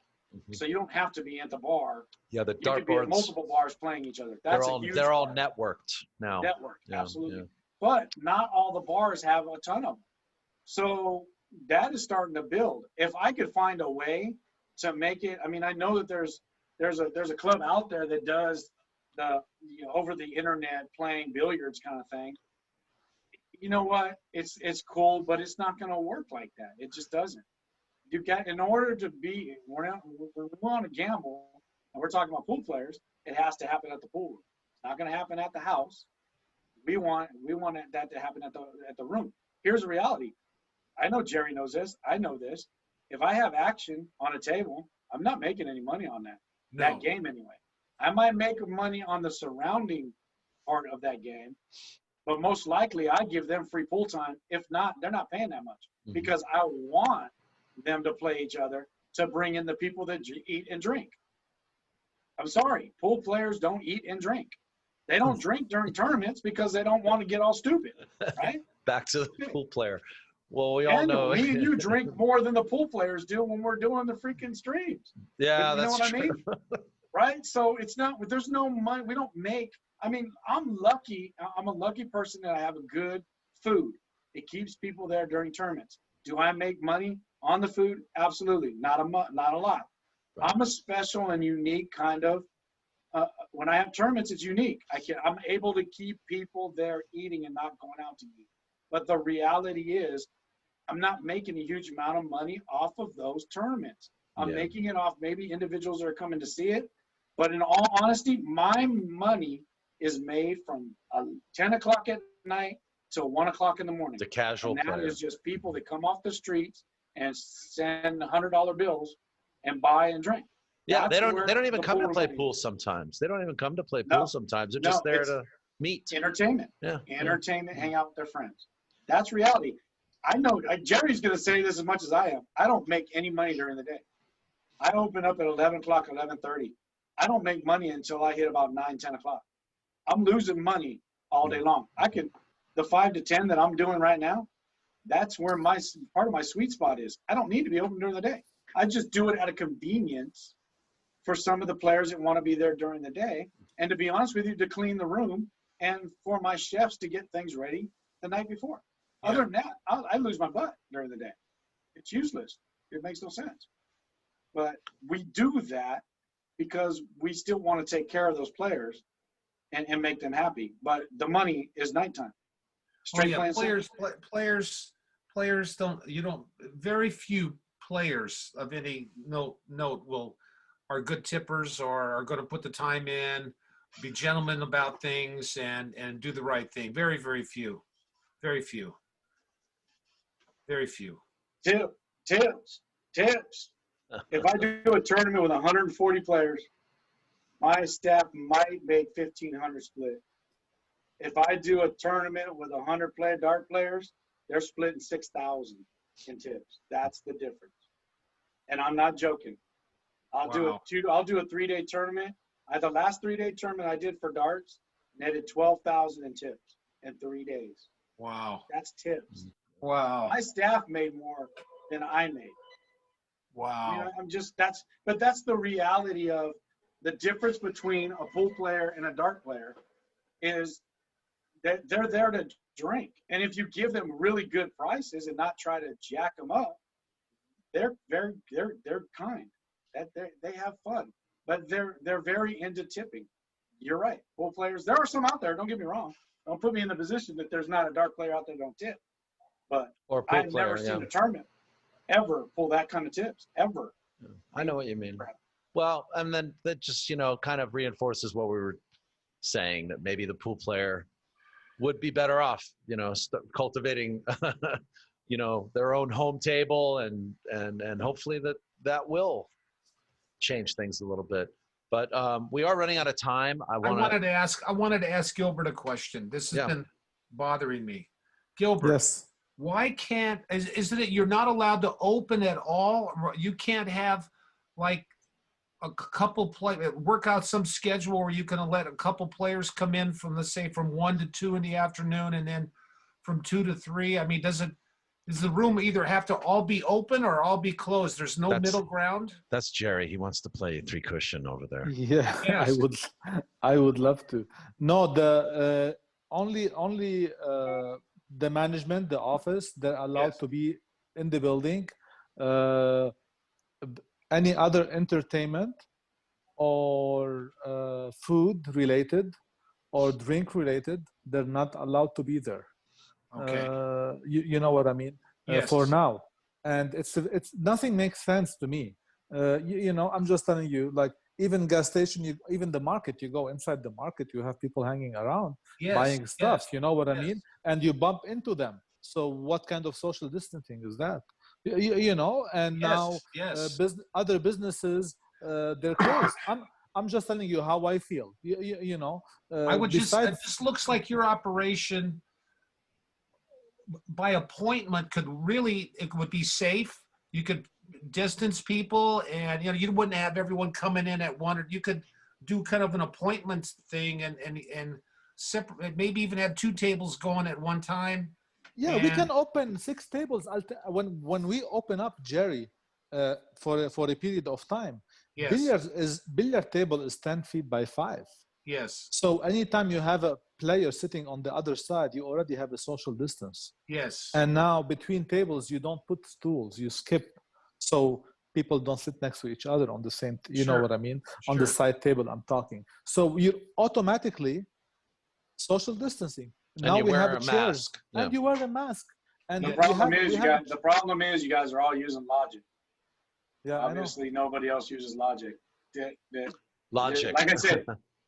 So you don't have to be at the bar. Yeah, the You could be at dartboards. multiple bars playing each other. That's They're all networked now. Networked, Yeah, absolutely. yeah. But not all the bars have a ton of them. So that is starting to build. If I could find a way to make it, I mean, I know that there's a club out there that does the over the internet playing billiards kind of thing. You know what? It's cool, but it's not going to work like that. It just doesn't. You got, in order to be, when we want to gamble, and we're talking about pool players, it has to happen at the pool room. It's not going to happen at the house. We want that to happen at the room. Here's the reality. I know Jerry knows this. I know this. If I have action on a table, I'm not making any money on that game anyway. I might make money on the surrounding part of that game, but most likely I give them free pool time. If not, they're not paying that much because I want them to play each other to bring in the people that eat and drink. I'm sorry, pool players don't eat and drink. They don't drink during tournaments because they don't want to get all stupid, right? Back to the pool player. Well, we all know. Me and you drink more than the pool players do when we're doing the freaking streams. Yeah, you know that's what true. I mean? Right? So it's not, there's no money. We don't make, I mean, I'm lucky. I'm a lucky person that I have a good food. It keeps people there during tournaments. Do I make money on the food? Absolutely. Not a lot. Right. I'm a special and unique kind of, when I have tournaments, it's unique. I'm able to keep people there eating and not going out to eat. But the reality is, I'm not making a huge amount of money off of those tournaments. I'm making it off maybe individuals that are coming to see it. But in all honesty, my money is made from 10 o'clock at night till 1 o'clock in the morning. The casual and that player. is just people that come off the streets and send $100 bills and buy and drink. Yeah, That's they don't even come to play money. pool sometimes. They don't even come to play pool sometimes. They're just there to meet. Entertainment. Yeah. Entertainment, hang out with their friends. That's reality. I know Jerry's going to say this as much as I am. I don't make any money during the day. I open up at 11 o'clock, 11:30. I don't make money until I hit about 9, 10 o'clock. I'm losing money all day long. The 5 to 10 that I'm doing right now, that's where part of my sweet spot is. I don't need to be open during the day. I just do it out of convenience for some of the players that want to be there during the day. And to be honest with you, to clean the room and for my chefs to get things ready the night before. Yeah. Other than that, I lose my butt during the day. It's useless. It makes no sense. But we do that because we still want to take care of those players and make them happy. But the money is nighttime. Players don't, very few players of any note are good tippers or are going to put the time in, be gentlemen about things and do the right thing. Very, very few. Very few. Very few. Tips. If I do a tournament with 140 players, my staff might make 1,500 split. If I do a tournament with 100 dart players, they're splitting 6,000 in tips. That's the difference. And I'm not joking. I'll do a 3-day tournament. The last 3-day tournament I did for darts netted 12,000 in tips in 3 days. Wow. That's tips. Wow. My staff made more than I made. Wow. You know, that's the reality of the difference between a pool player and a dart player is that they're there to drink. And if you give them really good prices and not try to jack them up, they're kind. They have fun. but they're very into tipping. You're right. Pool players, there are some out there. Don't get me wrong. Don't put me in the position that there's not a dart player out there that don't tip. But Or pool I've player, never seen a tournament ever pull that kind of tips, ever. I know what you mean. Well, and then that just, kind of reinforces what we were saying, that maybe the pool player would be better off, cultivating, their own home table, and hopefully that will change things a little bit. But we are running out of time. I wanted to ask Gilbert a question. This has been bothering me. Gilbert, Yes. why can't, isn't it you're not allowed to open at all? You can't have like a couple work out some schedule where you can let a couple players come in from, let's say, from 1 to 2 in the afternoon, and then from 2 to 3. I mean, does the room either have to all be open or all be closed? There's no middle ground. That's Jerry. He wants to play 3 cushion over there. Yeah, Yes. I would love to. No, the only the management, the office, they're allowed to be in the building. Any other entertainment or food related or drink related, they're not allowed to be there. Okay. You know what I mean? Yes. For now, and it's nothing makes sense to me. I'm just telling you, like, even gas station, even the market, you go inside the market, you have people hanging around buying stuff. Yes. You know what I mean? And you bump into them. So what kind of social distancing is that? And now other businesses, they're closed. I'm just telling you how I feel. I would it just looks like your operation by appointment it would be safe. You could distance people, and you wouldn't have everyone coming in at one, or you could do kind of an appointment thing and separate, maybe even have 2 tables going at one time. Yeah, we can open 6 tables. When we open up, Jerry, for a period of time, billiard table is 10 feet by 5. Yes. So anytime you have a player sitting on the other side, you already have a social distance. Yes. And now between tables, you don't put stools, you skip. So people don't sit next to each other on the same, know what I mean? On the side table, I'm talking. So you automatically social distancing. Now we have chairs, and you wear a mask. And the problem is you guys are all using logic. Yeah, obviously nobody else uses logic. Logic. Like I said,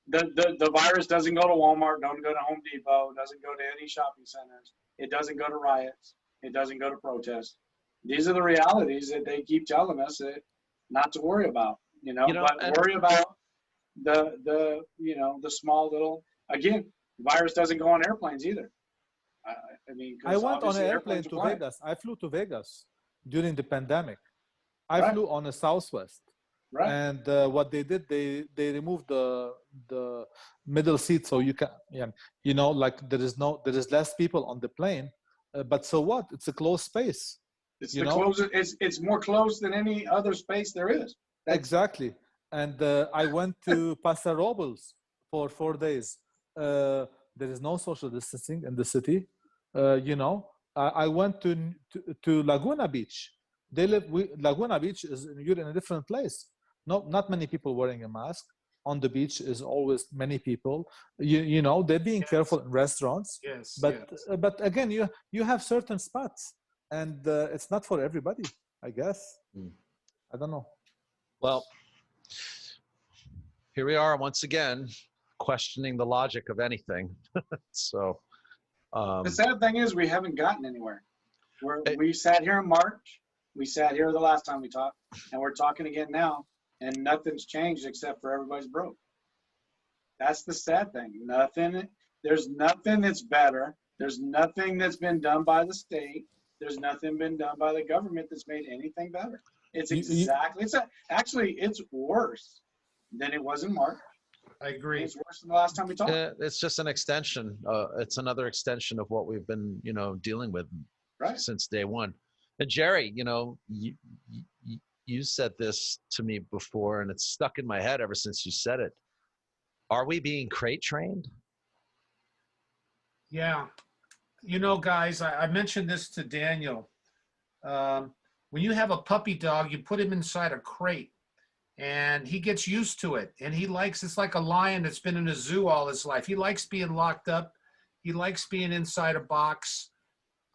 the virus doesn't go to Walmart, doesn't go to Home Depot, doesn't go to any shopping centers. It doesn't go to riots. It doesn't go to protests. These are the realities that they keep telling us that not to worry about. But worry about the small little. Again, the virus doesn't go on airplanes either. I went on an airplane to Vegas. I flew to Vegas during the pandemic. I flew on a Southwest. Right. And what they did, they removed the middle seat, so you can, like there is less people on the plane, but so what? It's a closed space. It's more closed than any other space there is. Exactly. And I went to Paso Robles for 4 days. There is no social distancing in the city. I went to Laguna Beach. Laguna Beach you're in a different place. Not many people wearing a mask. On the beach is always many people. They're being careful in restaurants. Yes. But again, you have certain spots, and it's not for everybody, I guess. I don't know. Well, here we are once again, questioning the logic of anything. So the sad thing is we haven't gotten anywhere. We sat here in March. We sat here the last time we talked, and we're talking again now, and nothing's changed except for everybody's broke. That's the sad thing. There's nothing that's better. There's nothing that's been done by the state. There's nothing been done by the government that's made anything better. It's it's worse than it was in March. I agree. It's worse than the last time we talked. It's just an extension. It's another extension of what we've been, dealing with since day one. And Jerry, you said this to me before, and it's stuck in my head ever since you said it. Are we being crate trained? Yeah. Guys, I mentioned this to Daniel. When you have a puppy dog, you put him inside a crate. and he gets used to it. And it's like a lion that's been in a zoo all his life. He likes being locked up. He likes being inside a box.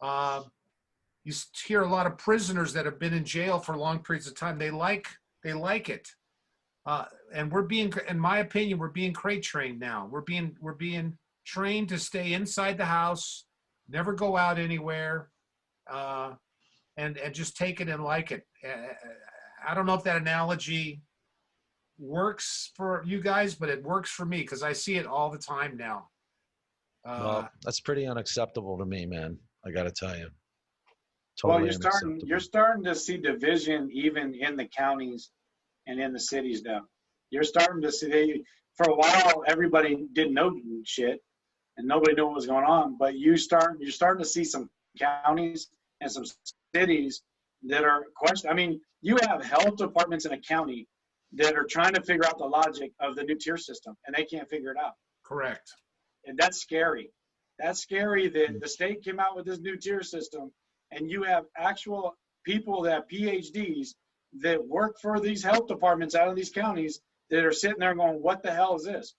You hear a lot of prisoners that have been in jail for long periods of time. They like it. And we're being, in my opinion, we're being crate trained now. We're being trained to stay inside the house, never go out anywhere, and just take it and like it. I don't know if that analogy works for you guys, but it works for me because I see it all the time now. Well, that's pretty unacceptable to me, man. I got to tell you. Totally well, you're starting to see division even in the counties and in the cities now. You're starting to see, for a while, everybody didn't know shit and nobody knew what was going on, but you're starting to see some counties and some cities that are questioning. I mean, you have health departments in a county that are trying to figure out the logic of the new tier system and they can't figure it out. Correct. And that's scary. That's scary that the state came out with this new tier system and you have actual people that have PhDs that work for these health departments out of these counties that are sitting there going, what the hell is this?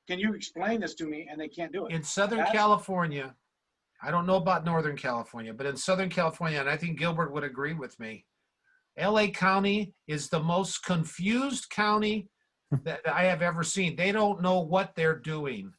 Can you explain this to me? And they can't do it. In Southern California, I don't know about Northern California, but in Southern California, and I think Gilbert would agree with me, LA County is the most confused county that I have ever seen. They don't know what they're doing.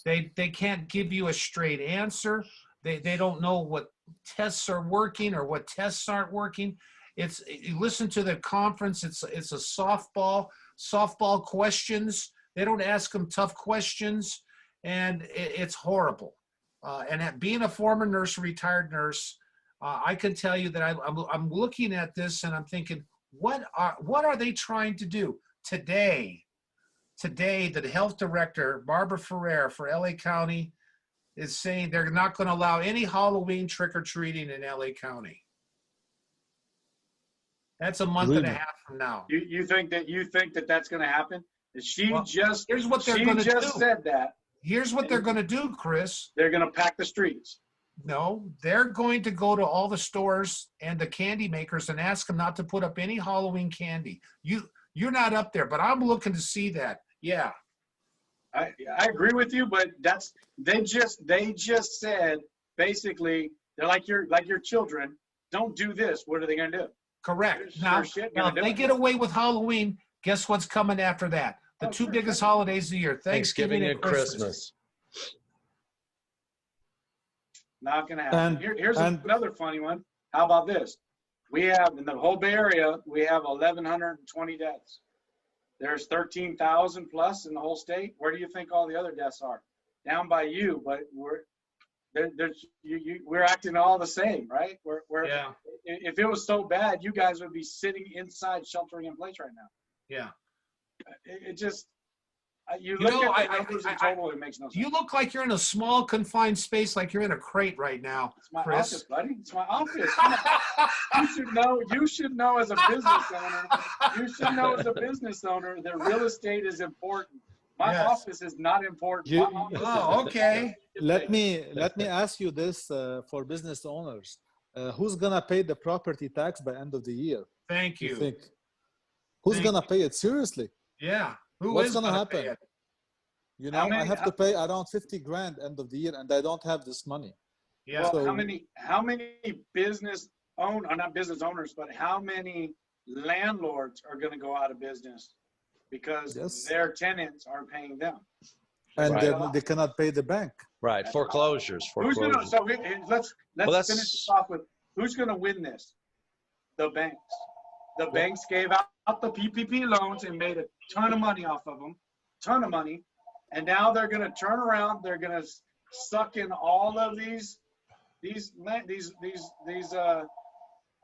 They can't give you a straight answer. They don't know what tests are working or what tests aren't working. You listen to the conference, it's a softball questions. They don't ask them tough questions, and it's horrible. And being a former nurse, retired nurse, I can tell you that I'm looking at this and I'm thinking, what are they trying to do today? Today, the health director, Barbara Ferrer for LA County, is saying they're not going to allow any Halloween trick-or-treating in LA County. That's a month and a half from now. You think that that's going to happen? Here's what they're going to do. She just said that. Here's what they're going to do, Chris. They're going to pack the streets. No, they're going to go to all the stores and the candy makers and ask them not to put up any Halloween candy. You're not up there, but I'm looking to see that. Yeah. I agree with you, but they just said basically they're like your children. Don't do this. What are they going to do? Correct. Now if they get away with Halloween, guess what's coming after that? The two biggest holidays of the year, Thanksgiving and Christmas. Not going to happen. Here's another funny one. How about this? We have, in the whole Bay Area, we have 1,120 deaths. There's 13,000 plus in the whole state. Where do you think all the other deaths are? Down by you, but we're acting all the same, right? Yeah. If it was so bad, you guys would be sitting inside sheltering in place right now. Yeah. It just, you look at the numbers in total, it makes no sense. You look like you're in a small confined space, like you're in a crate right now, It's my Chris. office, buddy. It's my office. You should know as a business owner that real estate is important. My office is not important. Okay. Let me ask you this for business owners. Who's gonna pay the property tax by end of the year? Thank you. Think? Who's gonna pay it? Seriously? Yeah. What's gonna happen? You know, I have to pay around 50 grand end of the year, and I don't have this money. Yeah. Well, how many not business owners, but how many landlords are going to go out of business because their tenants aren't paying them? And they cannot pay the bank. Right. Foreclosures. Let's finish this off with who's going to win this? The banks. The banks gave out the PPP loans and made a ton of money off of them, ton of money. And now they're going to turn around. They're going to suck in all of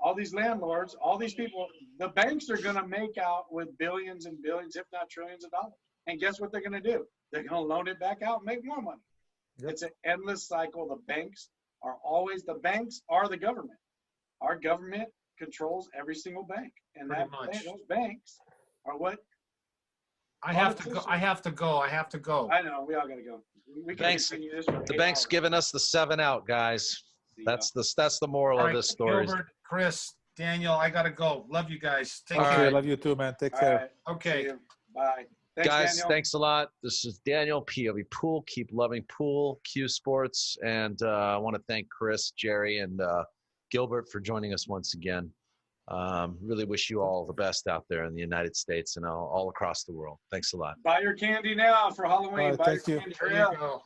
all these landlords, all these people. The banks are going to make out with billions and billions, if not trillions of dollars. And guess what they're going to do? They're going to loan it back out and make more money. Yep. It's an endless cycle. The banks are the government. Our government controls every single bank, and those banks are what. I have to go. I know. We all got to go. We can continue this for the bank's giving us the 7 out, guys. That's the moral of this story. Gilbert, Chris, Daniel, I gotta go. Love you guys. Take Okay, care. love you too, man. Take All care. right. Okay. See you. Bye. Thanks, Guys, Daniel. thanks a lot. This is Daniel, POVPOOL. Keep loving pool, Q Sports. And I want to thank Chris, Jerry, and Gilbert for joining us once again. Really wish you all the best out there in the United States and all across the world. Thanks a lot. Buy your candy now for Halloween. All right, Buy thank your you. candy. There Hurry you up. go.